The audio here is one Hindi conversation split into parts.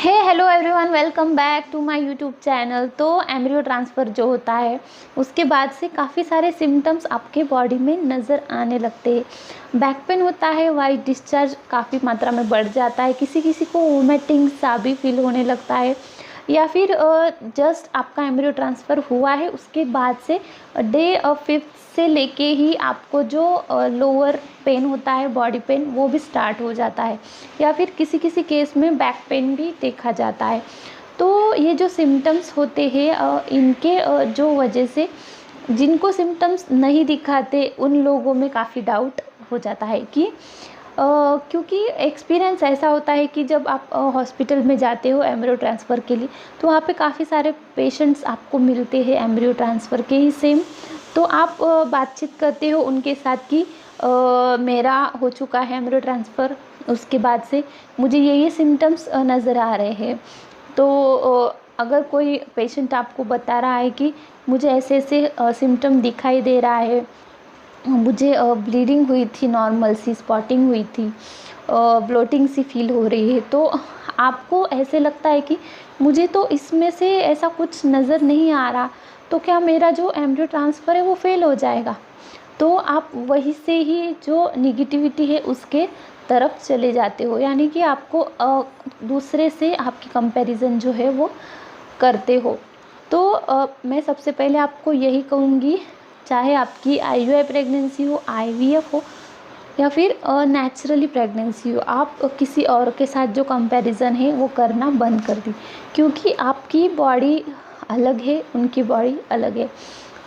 Hey hello everyone, welcome back to my YouTube channel. तो एम्ब्रियो ट्रांसफ़र जो होता है उसके बाद से काफ़ी सारे सिम्टम्स आपके बॉडी में नज़र आने लगते हैं। बैक पेन होता है, वाइट डिस्चार्ज काफ़ी मात्रा में बढ़ जाता है, किसी किसी को वोमिटिंग सा भी फील होने लगता है, या फिर जस्ट आपका एम्ब्रियो ट्रांसफ़र हुआ है उसके बाद से डे 5th से लेके ही आपको जो लोअर पेन होता है, बॉडी पेन, वो भी स्टार्ट हो जाता है, या फिर किसी किसी केस में बैक पेन भी देखा जाता है। तो ये जो सिम्टम्स होते हैं इनके जो वजह से जिनको सिम्टम्स नहीं दिखाते उन लोगों में काफ़ी डाउट हो जाता है कि क्योंकि एक्सपीरियंस ऐसा होता है कि जब आप हॉस्पिटल में जाते हो एम्ब्रियो ट्रांसफ़र के लिए, तो वहाँ पे काफ़ी सारे पेशेंट्स आपको मिलते हैं एम्ब्रियो ट्रांसफ़र के ही सेम। तो आप बातचीत करते हो उनके साथ कि मेरा हो चुका है एम्ब्रियो ट्रांसफ़र, उसके बाद से मुझे ये सिम्टम्स नज़र आ रहे हैं। तो अगर कोई पेशेंट आपको बता रहा है कि मुझे ऐसे ऐसे सिम्टम दिखाई दे रहा है, मुझे ब्लीडिंग हुई थी, नॉर्मल सी स्पॉटिंग हुई थी, ब्लोटिंग सी फील हो रही है, तो आपको ऐसे लगता है कि मुझे तो इसमें से ऐसा कुछ नज़र नहीं आ रहा, तो क्या मेरा जो एम्ब्रियो ट्रांसफ़र है वो फेल हो जाएगा। तो आप वहीं से ही जो निगेटिविटी है उसके तरफ चले जाते हो, यानी कि आपको दूसरे से आपकी कंपैरिजन जो है वो करते हो। तो मैं सबसे पहले आपको यही कहूँगी, चाहे आपकी आईयूआई प्रेगनेंसी हो, आईवीएफ हो, या फिर नेचुरली प्रेगनेंसी हो, आप किसी और के साथ जो कंपैरिजन है वो करना बंद कर दी, क्योंकि आपकी बॉडी अलग है, उनकी बॉडी अलग है।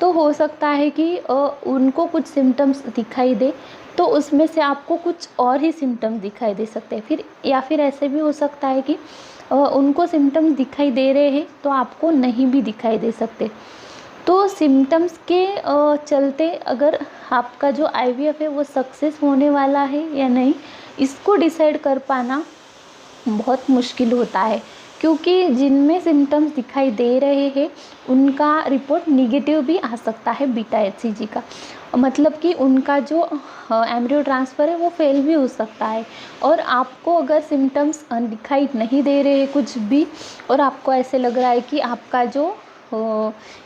तो हो सकता है कि उनको कुछ सिम्टम्स दिखाई दे तो उसमें से आपको कुछ और ही सिम्टम्स दिखाई दे सकते हैं, फिर या फिर ऐसे भी हो सकता है कि उनको सिम्टम्स दिखाई दे रहे हैं तो आपको नहीं भी दिखाई दे सकते। तो सिम्टम्स के चलते अगर आपका जो आईवीएफ है वो सक्सेस होने वाला है या नहीं, इसको डिसाइड कर पाना बहुत मुश्किल होता है, क्योंकि जिनमें सिम्टम्स दिखाई दे रहे हैं उनका रिपोर्ट निगेटिव भी आ सकता है बीटा एचसीजी का, मतलब कि उनका जो एम्ब्रियो ट्रांसफ़र है वो फेल भी हो सकता है। और आपको अगर सिम्टम्स दिखाई नहीं दे रहे हैं कुछ भी, और आपको ऐसे लग रहा है कि आपका जो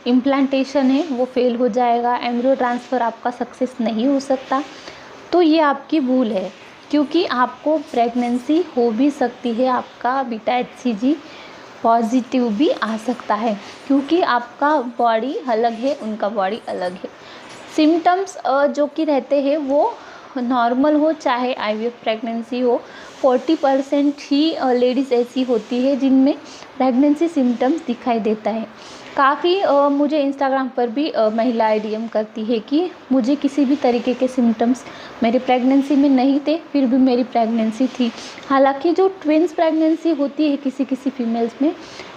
इम्प्लांटेशन है वो फेल हो जाएगा, एम्ब्रियो ट्रांसफ़र आपका सक्सेस नहीं हो सकता, तो ये आपकी भूल है, क्योंकि आपको प्रेगनेंसी हो भी सकती है, आपका बीटा एचसीजी पॉजिटिव भी आ सकता है, क्योंकि आपका बॉडी अलग है, उनका बॉडी अलग है। सिम्टम्स जो कि रहते हैं वो नॉर्मल हो चाहे आईवीएफ प्रेगनेंसी हो, 40% ही लेडीज़ ऐसी होती है जिनमें प्रेगनेंसी सिम्टम्स दिखाई देता है। काफ़ी मुझे इंस्टाग्राम पर भी महिलाएं डीएम करती है कि मुझे किसी भी तरीके के सिम्टम्स मेरी प्रेगनेंसी में नहीं थे, फिर भी मेरी प्रेगनेंसी थी। हालांकि जो ट्विन्स प्रेगनेंसी होती है किसी किसी फीमेल्स में,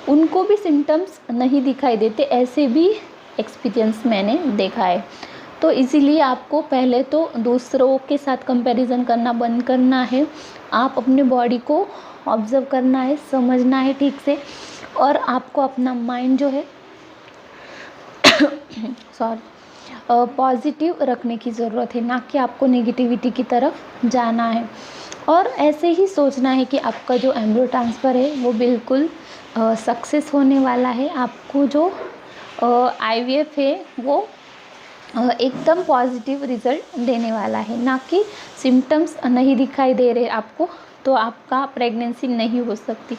उनको भी सिम्टम्स नहीं दिखाई देते, ऐसे भी एक्सपीरियंस मैंने देखा है। तो इसीलिए आपको पहले तो दूसरों के साथ कंपैरिजन करना बंद करना है, आप अपने बॉडी को ऑब्ज़र्व करना है, समझना है ठीक से, और आपको अपना माइंड जो है पॉजिटिव रखने की ज़रूरत है, ना कि आपको नेगेटिविटी की तरफ जाना है। और ऐसे ही सोचना है कि आपका जो एम्ब्रियो ट्रांसफ़र है वो बिल्कुल सक्सेस होने वाला है, आपको जो आईवीएफ है वो एकदम पॉजिटिव रिज़ल्ट देने वाला है, ना कि सिम्टम्स नहीं दिखाई दे रहे आपको तो आपका प्रेगनेंसी नहीं हो सकती,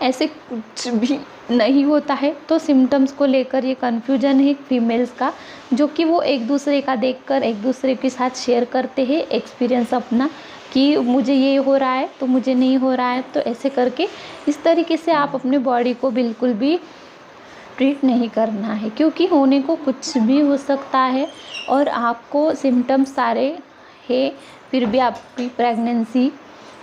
ऐसे कुछ भी नहीं होता है। तो सिम्टम्स को लेकर ये कन्फ्यूजन है फीमेल्स का, जो कि वो एक दूसरे का देखकर एक दूसरे के साथ शेयर करते हैं एक्सपीरियंस अपना, कि मुझे ये हो रहा है तो मुझे नहीं हो रहा है, तो ऐसे करके इस तरीके से आप अपने बॉडी को बिल्कुल भी ट्रीट नहीं करना है, क्योंकि होने को कुछ भी हो सकता है और आपको सिम्टम्स सारे है फिर भी आपकी प्रेगनेंसी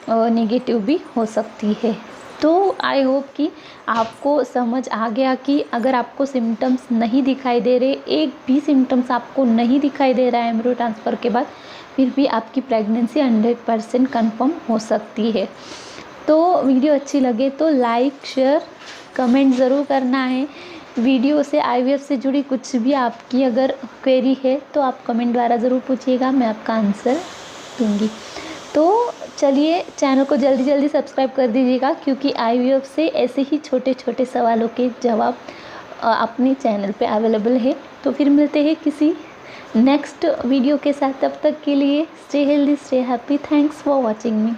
नेगेटिव भी हो सकती है। तो आई होप कि आपको समझ आ गया कि अगर आपको सिम्टम्स नहीं दिखाई दे रहे, एक भी सिम्टम्स आपको नहीं दिखाई दे रहा है एम्ब्रियो ट्रांसफ़र के बाद, फिर भी आपकी प्रेगनेंसी 100% कन्फर्म हो सकती है। तो वीडियो अच्छी लगे तो लाइक, शेयर, कमेंट ज़रूर करना है। वीडियो से आईवीएफ से जुड़ी कुछ भी आपकी अगर क्वेरी है तो आप कमेंट द्वारा ज़रूर पूछिएगा, मैं आपका आंसर दूँगी। तो चलिए चैनल को जल्दी जल्दी सब्सक्राइब कर दीजिएगा, क्योंकि IVF से ऐसे ही छोटे छोटे सवालों के जवाब अपने चैनल पे अवेलेबल है। तो फिर मिलते हैं किसी नेक्स्ट वीडियो के साथ, तब तक के लिए stay healthy, stay happy. Thanks for watching me.